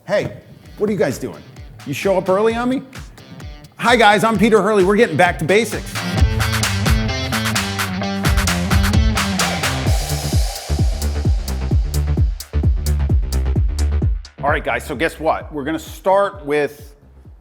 Hey, what are you guys doing? You show up early on me? Hi guys, I'm Peter Hurley. We're getting back to basics. All right guys, so guess what? We're gonna start with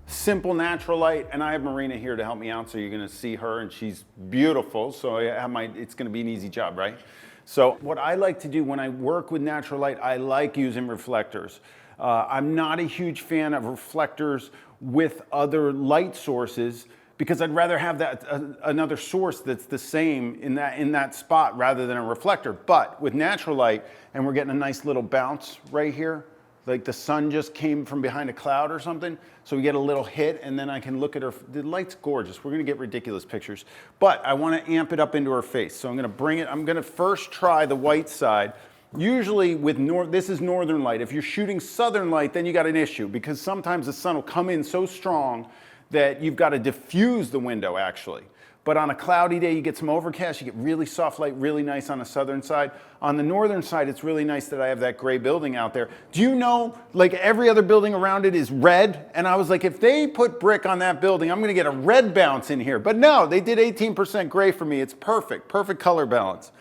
simple natural light, and I have Marina here to help me out, so you're gonna see her, and she's beautiful, so it's gonna be an easy job, right? So what I like to do when I work with natural light, I like using reflectors. I'm not a huge fan of reflectors with other light sources because I'd rather have that another source that's the same in that spot rather than a reflector. But with natural light, and we're getting a nice little bounce right here, like the sun just came from behind a cloud or something, so we get a little hit, and then I can look at her. The light's gorgeous. We're gonna get ridiculous pictures, but I wanna amp it up into her face. So I'm gonna bring it, I'm gonna first try the white side. Usually with this is northern light. If you're shooting southern light, then you got an issue because sometimes the sun will come in so strong that you've got to diffuse the window actually. But on a cloudy day, you get some overcast, you get really soft light, really nice on the southern side. On the northern side, it's really nice that I have that gray building out there. Do you know, like every other building around it is red? And I was like, if they put brick on that building, I'm gonna get a red bounce in here. But no, they did 18% gray for me. It's perfect, perfect color balance.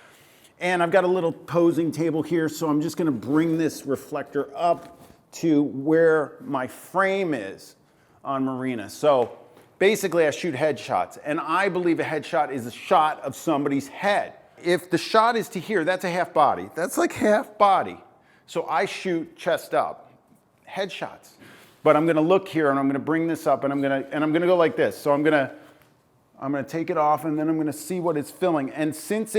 And I've got a little posing table here, so I'm just gonna bring this reflector up to where my frame is on Marina. So basically I shoot headshots, and I believe a headshot is a shot of somebody's head. If the shot is to here, that's a half body. That's like half body. So I shoot chest up, headshots. But I'm gonna look here and I'm gonna bring this up and I'm gonna go like this. So I'm gonna take it off and then I'm gonna see what it's filling. And since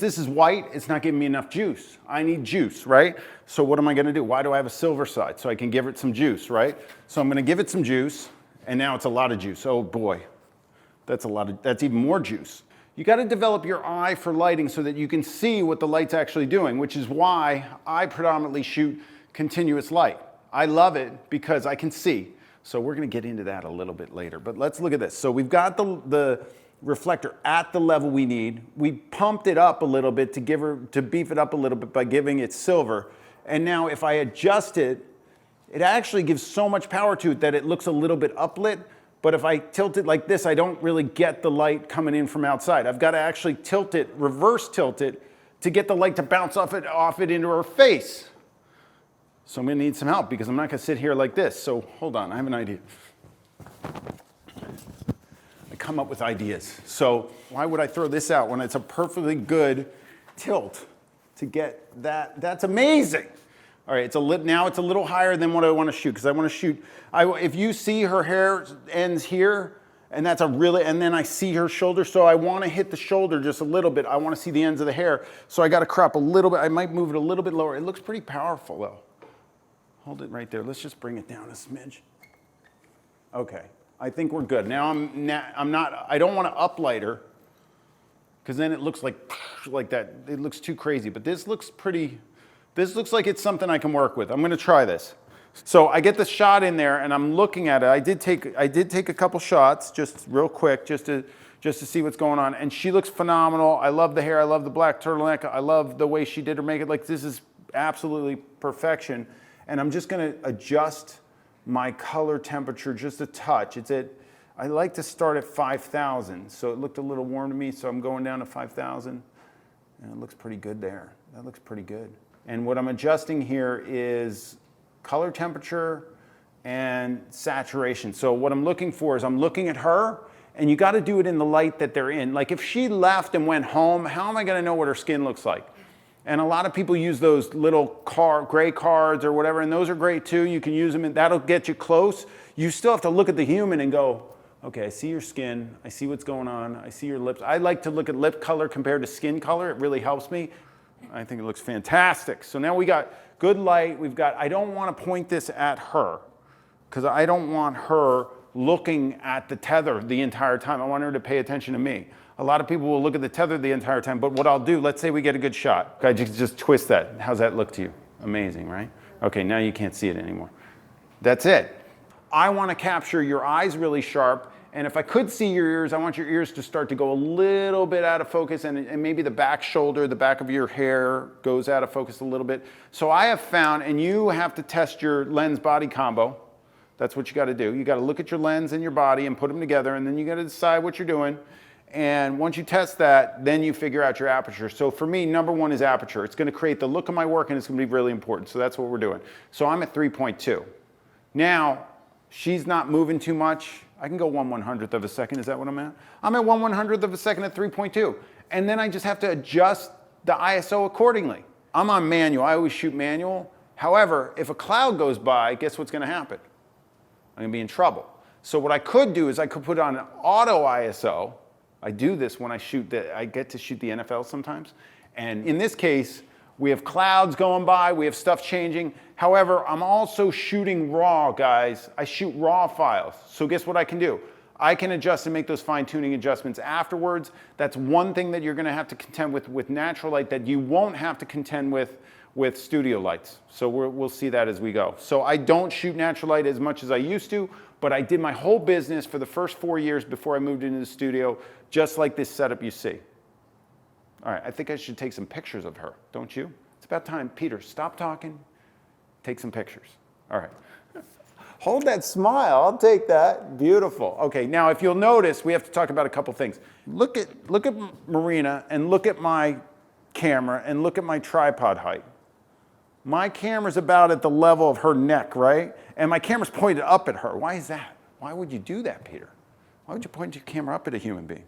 this is white, it's not giving me enough juice. I need juice, right? So what am I gonna do? Why do I have a silver side? So I can give it some juice, right? So I'm gonna give it some juice, and now it's a lot of juice. Oh boy, that's even more juice. You gotta develop your eye for lighting so that you can see what the light's actually doing, which is why I predominantly shoot continuous light. I love it because I can see. So we're gonna get into that a little bit later, but let's look at this. So we've got the reflector at the level we need. We pumped it up a little bit to beef it up a little bit by giving it silver. And now if I adjust it, it actually gives so much power to it that it looks a little bit uplit. But if I tilt it like this, I don't really get the light coming in from outside. I've got to actually tilt it, reverse tilt it, to get the light to bounce off it into her face. So I'm gonna need some help because I'm not gonna sit here like this. So hold on, I have an idea. I come up with ideas. So why would I throw this out when it's a perfectly good tilt to get that? That's amazing. All right, now it's a little higher than what I want to shoot because I want to shoot. If you see her hair ends here, and and then I see her shoulder, so I want to hit the shoulder just a little bit. I want to see the ends of the hair, so I got to crop a little bit. I might move it a little bit lower. It looks pretty powerful though. Hold it right there. Let's just bring it down a smidge. Okay. I think we're good. Now I don't want to uplight her because then it looks like that. It looks too crazy, but this looks like it's something I can work with. I'm gonna try this. So I get the shot in there and I'm looking at it. I did take a couple shots just real quick just to see what's going on. And she looks phenomenal. I love the hair, I love the black turtleneck. I love the way she did her makeup. Like this is absolutely perfection. And I'm just gonna adjust my color temperature just a touch. I like to start at 5,000. So it looked a little warm to me, so I'm going down to 5,000. And it looks pretty good there. That looks pretty good. And what I'm adjusting here is color temperature and saturation. So what I'm looking for is I'm looking at her, and you gotta do it in the light that they're in. Like if she left and went home, how am I gonna know what her skin looks like? And a lot of people use those little gray cards or whatever, and those are great too. You can use them, and that'll get you close. You still have to look at the human and go, okay, I see your skin, I see what's going on, I see your lips. I like to look at lip color compared to skin color. It really helps me. I think it looks fantastic. So now we got good light. I don't want to point this at her because I don't want her looking at the tether the entire time. I want her to pay attention to me. A lot of people will look at the tether the entire time, but what I'll do, let's say we get a good shot. Okay, just twist that. How's that look to you? Amazing, right? Okay, now you can't see it anymore. That's it. I want to capture your eyes really sharp And if I could see your ears, I want your ears to start to go a little bit out of focus, and maybe the back shoulder, the back of your hair goes out of focus a little bit. So I have found, and you have to test your lens body combo. That's what you got to do. You got to look at your lens and your body and put them together, and then you got to decide what you're doing. And once you test that, then you figure out your aperture. So for me, number one is aperture. It's going to create the look of my work, and it's going to be really important. So that's what we're doing. So I'm at 3.2. Now, she's not moving too much. I can go 1/100th of a second. Is that what I'm at? I'm at 1/100th of a second at 3.2. And then I just have to adjust the ISO accordingly. I'm on manual. I always shoot manual. However, if a cloud goes by, guess what's going to happen? I'm going to be in trouble. So what I could do is I could put on an auto ISO. I do this when I get to shoot the NFL sometimes. And in this case, we have clouds going by, we have stuff changing. However, I'm also shooting raw, guys. I shoot raw files. So guess what I can do? I can adjust and make those fine-tuning adjustments afterwards. That's one thing that you're going to have to contend with natural light that you won't have to contend with studio lights. So we'll see that as we go. So I don't shoot natural light as much as I used to, but I did my whole business for the first 4 years before I moved into the studio, just like this setup you see. All right, I think I should take some pictures of her, don't you? It's about time. Peter, stop talking. Take some pictures. All right. Hold that smile. I'll take that. Beautiful. Okay, now if you'll notice, we have to talk about a couple things. Look at Marina and look at my camera and look at my tripod height. My camera's about at the level of her neck, right? And my camera's pointed up at her. Why is that? Why would you do that, Peter? Why would you point your camera up at a human being?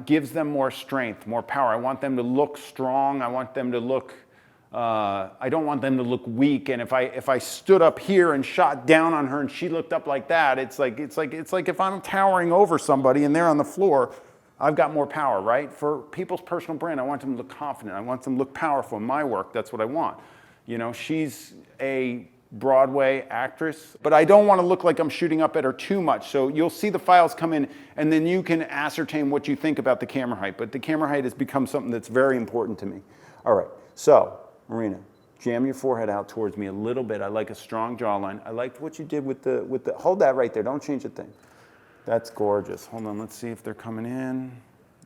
Gives them more strength, more power. I want them to look strong. I want them to look, I don't want them to look weak. And if I stood up here and shot down on her and she looked up like that, it's like if I'm towering over somebody and they're on the floor, I've got more power, right? For people's personal brand, I want them to look confident. I want them to look powerful. In my work, that's what I want. You know, she's a Broadway actress, but I don't want to look like I'm shooting up at her too much. So you'll see the files come in, and then you can ascertain what you think about the camera height. But the camera height has become something that's very important to me. All right, so Marina, jam your forehead out towards me a little bit. I like a strong jawline. I liked what you did with the, hold that right there. Don't change a thing. That's gorgeous. Hold on, let's see if they're coming in.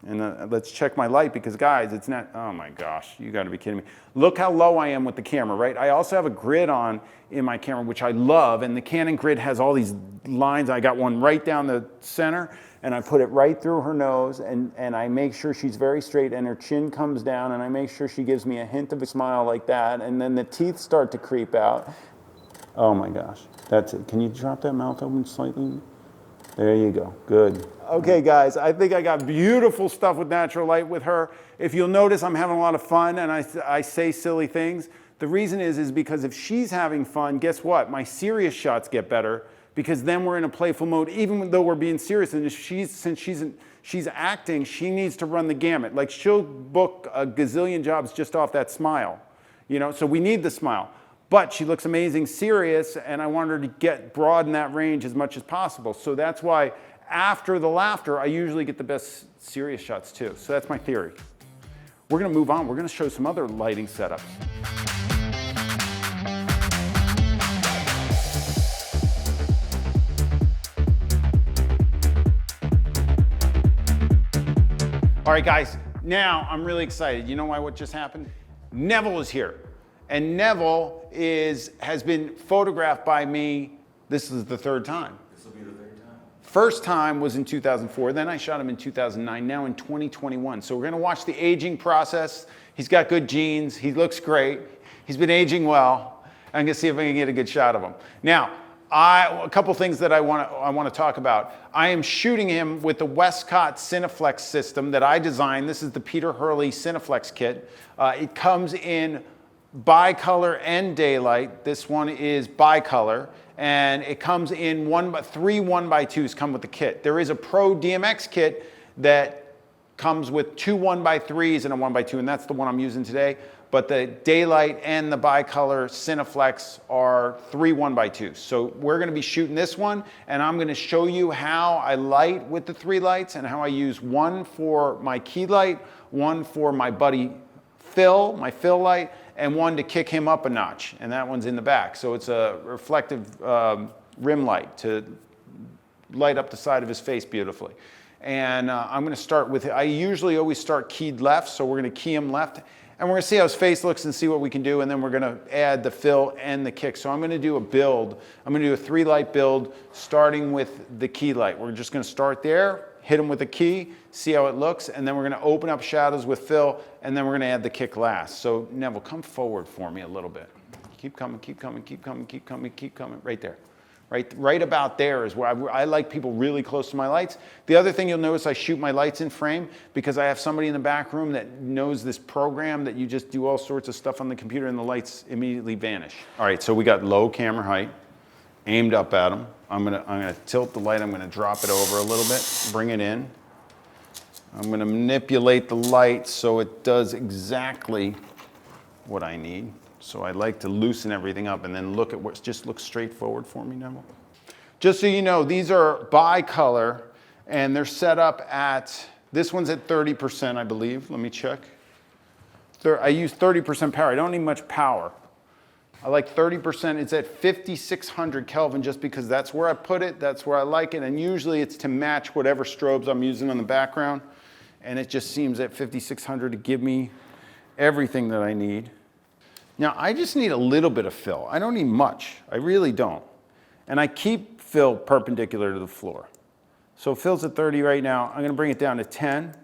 And let's check my light because, guys, it's not, oh my gosh, you got to be kidding me. Look how low I am with the camera, right? I also have a grid on in my camera, which I love, and the Canon grid has all these lines. I got one right down the center, and I put it right through her nose, and I make sure she's very straight, and her chin comes down, and I make sure she gives me a hint of a smile like that, and then the teeth start to creep out. Oh my gosh, that's it. Can you drop that mouth open slightly? There you go, good. Okay guys, I think I got beautiful stuff with natural light with her. If you'll notice, I'm having a lot of fun and I say silly things. The reason is because if she's having fun, guess what? My serious shots get better because then we're in a playful mode, even though we're being serious. And since she's acting, she needs to run the gamut. Like she'll book a gazillion jobs just off that smile, you know? So we need the smile. But she looks amazing serious, and I want her to broaden that range as much as possible. So that's why after the laughter, I usually get the best serious shots too. So that's my theory. We're gonna move on. We're gonna show some other lighting setups. All right, guys, now I'm really excited. You know what just happened? Neville is here. And Neville has been photographed by me. This is the third time. This will be the third time. First time was in 2004. Then I shot him in 2009. Now in 2021. So we're going to watch the aging process. He's got good genes. He looks great. He's been aging well. I'm going to see if I can get a good shot of him. Now, a couple things that I want to talk about. I am shooting him with the Westcott Cineflex system that I designed. This is the Peter Hurley Cineflex kit. It comes in bicolor and daylight. This one is bicolor, and it comes in three 1x2s come with the kit. There is a Pro DMX kit that comes with two 1x3s and a 1x2, and that's the one I'm using today. But the daylight and the bicolor Cineflex are three 1x2s. So we're going to be shooting this one, and I'm going to show you how I light with the three lights and how I use one for my key light, one for my buddy Phil, my fill light, and one to kick him up a notch, and that one's in the back. So it's a reflective rim light to light up the side of his face beautifully. And I'm going to start with, I usually always start keyed left, so we're going to key him left. And we're going to see how his face looks and see what we can do, and then we're going to add the fill and the kick. So I'm going to do a build. I'm going to do a 3-light build starting with the key light. We're just going to start there, hit him with a key, see how it looks, and then we're going to open up shadows with fill, and then we're going to add the kick last. So Neville, come forward for me a little bit. Keep coming, keep coming, keep coming, keep coming, keep coming, right there. Right about there is where I like people really close to my lights. The other thing you'll notice, I shoot my lights in frame because I have somebody in the back room that knows this program that you just do all sorts of stuff on the computer and the lights immediately vanish. All right, so we got low camera height, aimed up at them. I'm gonna tilt the light, I'm gonna drop it over a little bit, bring it in. I'm gonna manipulate the light so it does exactly what I need. So I like to loosen everything up and then look at what, just look straight forward for me, Neville. Just so you know, these are bicolor and they're set up at, this one's at 30%, I believe. Let me check. I use 30% power. I don't need much power. I like 30%. It's at 5,600 Kelvin just because that's where I put it. That's where I like it. And usually it's to match whatever strobes I'm using on the background. And it just seems at 5,600 to give me everything that I need. Now, I just need a little bit of fill. I don't need much. I really don't. And I keep fill perpendicular to the floor. So fill's at 30 right now. I'm going to bring it down to 10.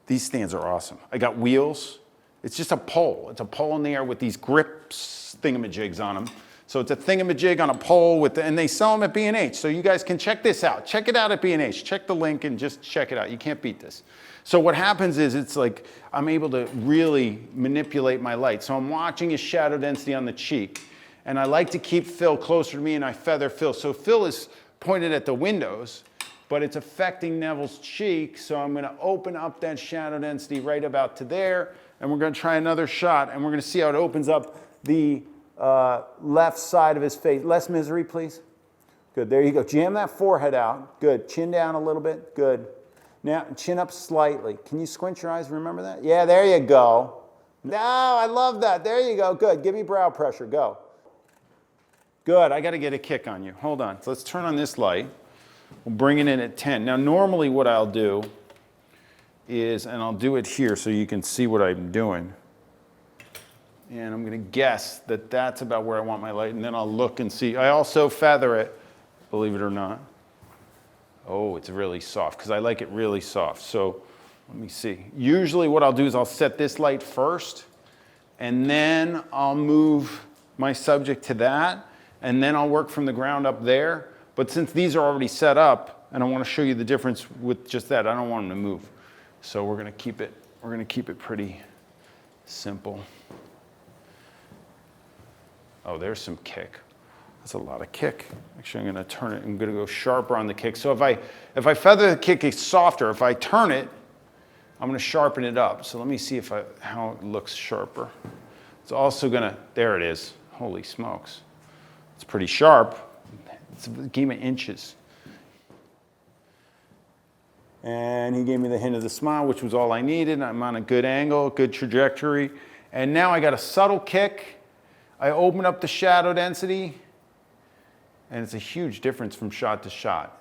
These stands are awesome. I got wheels. It's just a pole. It's a pole in the air with these grips thingamajigs on them. So it's a thingamajig on a pole with and they sell them at B&H. So you guys can check this out. Check it out at B&H. Check the link and just check it out. You can't beat this. So what happens is it's like I'm able to really manipulate my light. So I'm watching his shadow density on the cheek. And I like to keep fill closer to me and I feather fill. So fill is pointed at the windows, but it's affecting Neville's cheek. So I'm going to open up that shadow density right about to there. And we're going to try another shot and we're going to see how it opens up the left side of his face. Less misery, please. Good. There you go. Jam that forehead out. Good. Chin down a little bit. Good. Now, chin up slightly. Can you squint your eyes? Remember that? Yeah, there you go. No, I love that. There you go. Good. Give me brow pressure. Go. Good. I got to get a kick on you. Hold on. So let's turn on this light. We'll bring it in at 10. Now, normally what I'll do is, and I'll do it here so you can see what I'm doing. And I'm going to guess that that's about where I want my light. And then I'll look and see. I also feather it, believe it or not. Oh, it's really soft because I like it really soft. So let me see. Usually what I'll do is I'll set this light first and then I'll move my subject to that and then I'll work from the ground up there. But since these are already set up and I want to show you the difference with just that, I don't want them to move. So we're going to keep it pretty simple. Oh, there's some kick. That's a lot of kick. Actually, I'm going to turn it. I'm going to go sharper on the kick. So if I feather the kick, it's softer. If I turn it, I'm going to sharpen it up. So let me see how it looks sharper. It's also going to, there it is. Holy smokes. It's pretty sharp. It's a game of inches. And he gave me the hint of the smile, which was all I needed. I'm on a good angle, good trajectory. And now I got a subtle kick. I open up the shadow density. And it's a huge difference from shot to shot.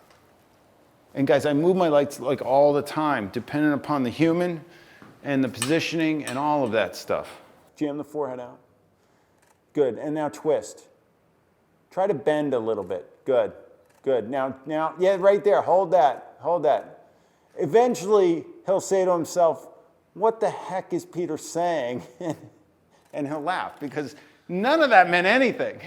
And guys, I move my lights like all the time, depending upon the human and the positioning and all of that stuff. Jam the forehead out. Good, and now twist. Try to bend a little bit. Good, good. Now, yeah, right there, hold that. Eventually, he'll say to himself, what the heck is Peter saying? And he'll laugh because none of that meant anything.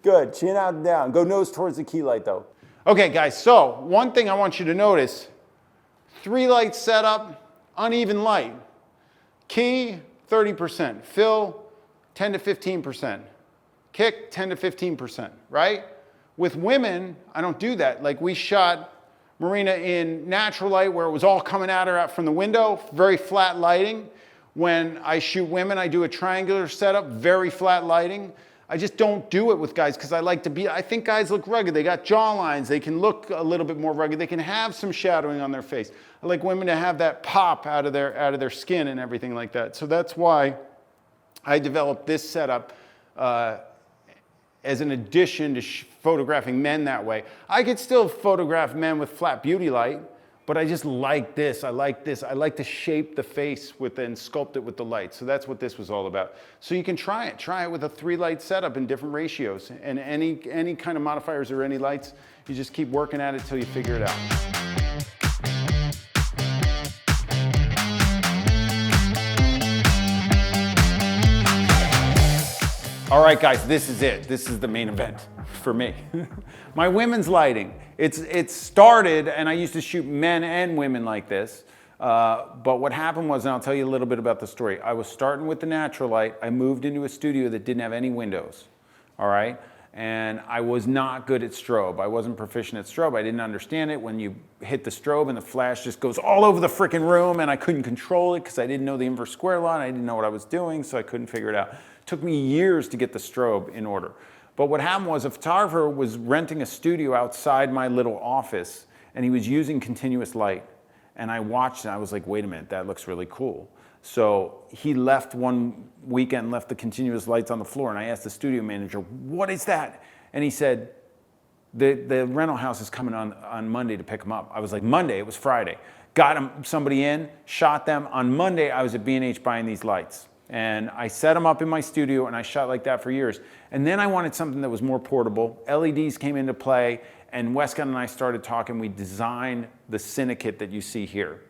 Good, chin out and down. Go nose towards the key light though. Okay guys, so one thing I want you to notice, 3 light setup, uneven light. Key, 30%. Fill, 10 to 15%. Kick, 10 to 15%, right? With women, I don't do that. Like we shot Marina in natural light where it was all coming at her out from the window, very flat lighting. When I shoot women, I do a triangular setup, very flat lighting. I just don't do it with guys because I think guys look rugged. They got jaw lines. They can look a little bit more rugged. They can have some shadowing on their face. I like women to have that pop out of their skin and everything like that. So that's why I developed this setup. as an addition to photographing men that way. I could still photograph men with flat beauty light, but I just like this. I like this. I like to shape the face and sculpt it with the light. So that's what this was all about. So you can try it. Try it with a 3-light setup in different ratios. And any kind of modifiers or any lights, you just keep working at it till you figure it out. All right, guys, this is it. This is the main event for me. My women's lighting. It started, and I used to shoot men and women like this. But what happened was, and I'll tell you a little bit about the story. I was starting with the natural light. I moved into a studio that didn't have any windows. All right? And I was not good at strobe. I wasn't proficient at strobe. I didn't understand it. When you hit the strobe and the flash just goes all over the freaking room, and I couldn't control it because I didn't know the inverse square law and I didn't know what I was doing, so I couldn't figure it out. It took me years to get the strobe in order. But what happened was a photographer was renting a studio outside my little office, and he was using continuous light. And I watched it, and I was like, wait a minute, that looks really cool. So he left one weekend, left the continuous lights on the floor, and I asked the studio manager, what is that? And he said, the rental house is coming on Monday to pick them up. I was like, Monday? It was Friday. Got somebody in, shot them. On Monday, I was at B&H buying these lights. And I set them up in my studio, and I shot like that for years. And then I wanted something that was more portable. LEDs came into play, and Westcott and I started talking. We designed the Syndicate that you see here.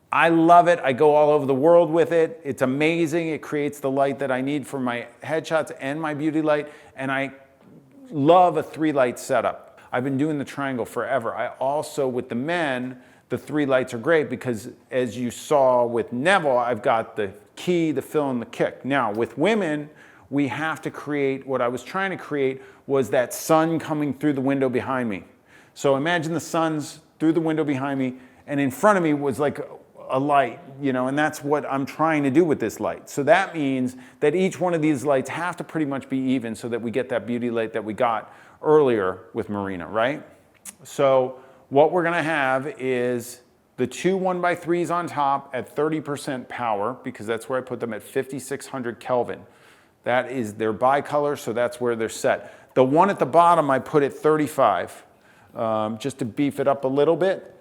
I love it. I go all over the world with it. It's amazing. It creates the light that I need for my headshots and my beauty light. And I love a 3-light setup. I've been doing the triangle forever. I also, with the men, the 3 lights are great because, as you saw with Neville, I've got the key, the fill, and the kick. Now, with women, we have to create, what I was trying to create was that sun coming through the window behind me. So imagine the sun's through the window behind me, and in front of me was like a light, you know, and that's what I'm trying to do with this light. So that means that each one of these lights have to pretty much be even so that we get that beauty light that we got earlier with Marina, right? So what we're gonna have is the 2 1x3s on top at 30% power, because that's where I put them at 5,600 Kelvin. That is their bicolor, so that's where they're set. The one at the bottom I put at 35, just to beef it up a little bit,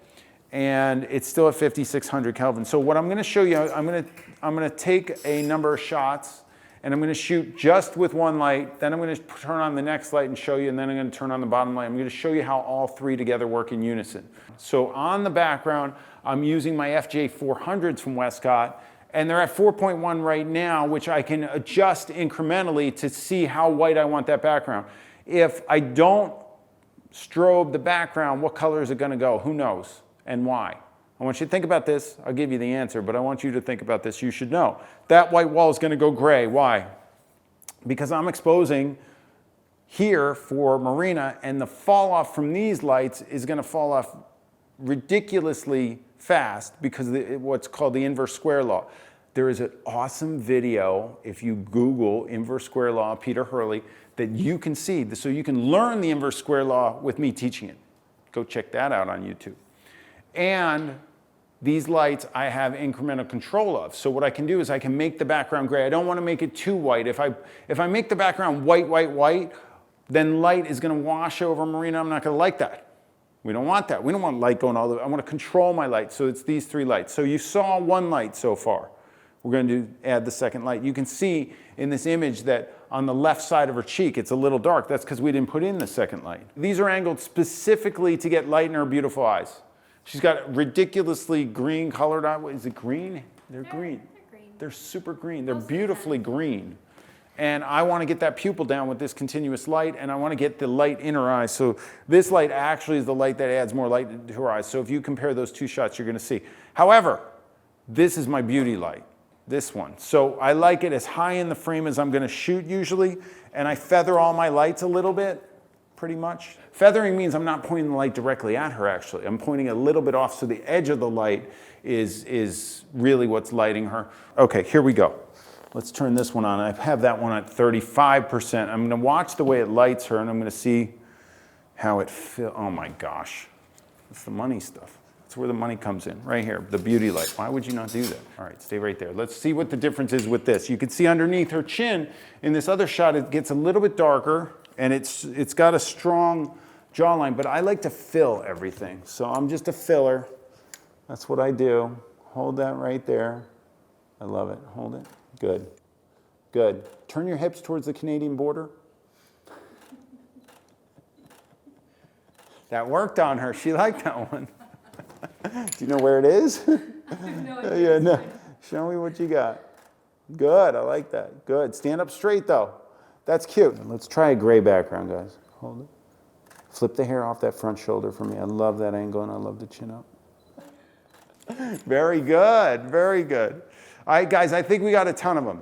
and it's still at 5,600 Kelvin. So what I'm gonna show you, I'm gonna take a number of shots, and I'm gonna shoot just with one light, then I'm gonna turn on the next light and show you, and then I'm gonna turn on the bottom light. I'm gonna show you how all 3 together work in unison. So on the background, I'm using my FJ400s from Westcott, and they're at 4.1 right now, which I can adjust incrementally to see how white I want that background. If I don't strobe the background, what color is it gonna go? Who knows, and why? I want you to think about this. I'll give you the answer, but I want you to think about this. You should know. That white wall is going to go gray. Why? Because I'm exposing here for Marina, and the fall off from these lights is going to fall off ridiculously fast because of what's called the inverse square law. There is an awesome video, if you Google inverse square law, Peter Hurley, that you can see. So you can learn the inverse square law with me teaching it. Go check that out on YouTube. And these lights I have incremental control of. So what I can do is I can make the background gray. I don't want to make it too white. If I make the background white, white, white, then light is going to wash over Marina. I'm not going to like that. We don't want that. We don't want light going all the way. I want to control my light. So it's these 3 lights. So you saw one light so far. We're going to add the second light. You can see in this image that on the left side of her cheek, it's a little dark. That's because we didn't put in the second light. These are angled specifically to get light in her beautiful eyes. She's got ridiculously green colored eyes. Is it green? They're green. They're super green. They're beautifully green. And I want to get that pupil down with this continuous light, and I want to get the light in her eyes. So this light actually is the light that adds more light to her eyes. So if you compare those 2 shots, you're going to see. However, this is my beauty light, this one. So I like it as high in the frame as I'm going to shoot usually, and I feather all my lights a little bit. Pretty much. Feathering means I'm not pointing the light directly at her, actually. I'm pointing a little bit off so the edge of the light is really what's lighting her. Okay, here we go. Let's turn this one on. I have that one at 35%. I'm gonna watch the way it lights her, and I'm gonna see how it feels. Oh my gosh, that's the money stuff. That's where the money comes in, right here, the beauty light. Why would you not do that? All right, stay right there. Let's see what the difference is with this. You can see underneath her chin, in this other shot, it gets a little bit darker. And it's got a strong jawline, but I like to fill everything. So I'm just a filler. That's what I do. Hold that right there. I love it. Hold it. Good. Good. Turn your hips towards the Canadian border. That worked on her. She liked that one. Do you know where it is? No idea. Yeah, no. Show me what you got. Good. I like that. Good. Stand up straight, though. That's cute. Let's try a gray background, guys. Hold it. Flip the hair off that front shoulder for me. I love that angle, and I love the chin up. Very good. Very good. All right, guys, I think we got a ton of them.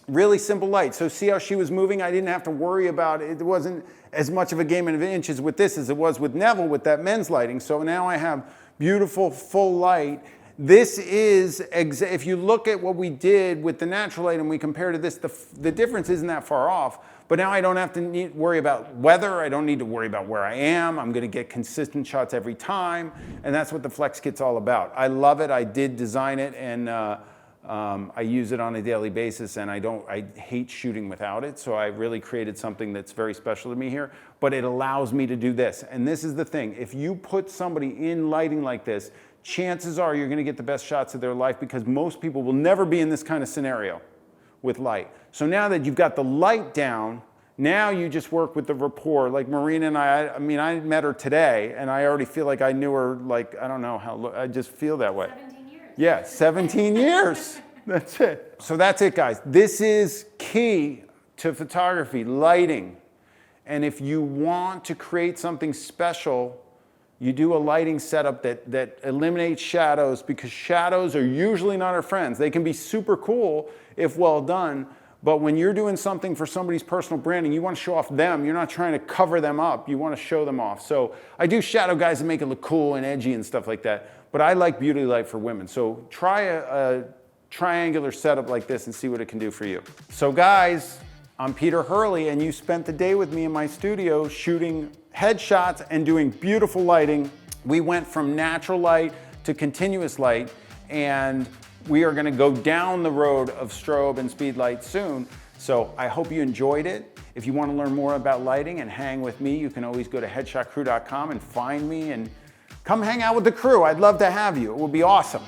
Really simple light. So see how she was moving? I didn't have to worry about it. It wasn't as much of a game of inches with this as it was with Neville with that men's lighting. So now I have beautiful full light. This is, if you look at what we did with the natural light and we compare to this, the difference isn't that far off. But now I don't have to worry about weather. I don't need to worry about where I am. I'm going to get consistent shots every time. And that's what the Flex Kit's all about. I love it. I did design it, and I use it on a daily basis, and I hate shooting without it. So I really created something that's very special to me here. But it allows me to do this. And this is the thing. If you put somebody in lighting like this, chances are you're going to get the best shots of their life, because most people will never be in this kind of scenario with light. So now that you've got the light down, now you just work with the rapport. Like Marina and I mean, I met her today, and I already feel like I knew her, like, I don't know how, I just feel that way. 17 years. Yeah, 17 years. That's it. So that's it, guys. This is key to photography, lighting. And if you want to create something special, you do a lighting setup that eliminates shadows, because shadows are usually not our friends. They can be super cool if well done, but when you're doing something for somebody's personal branding, you want to show off them. You're not trying to cover them up. You want to show them off. So I do shadow guys to make it look cool and edgy and stuff like that, but I like beauty light for women. So try a triangular setup like this and see what it can do for you. So guys, I'm Peter Hurley, and you spent the day with me in my studio shooting headshots and doing beautiful lighting. We went from natural light to continuous light, and we are going to go down the road of strobe and speed light soon. So I hope you enjoyed it. If you want to learn more about lighting and hang with me, you can always go to headshotcrew.com and find me and come hang out with the crew. I'd love to have you. It would be awesome.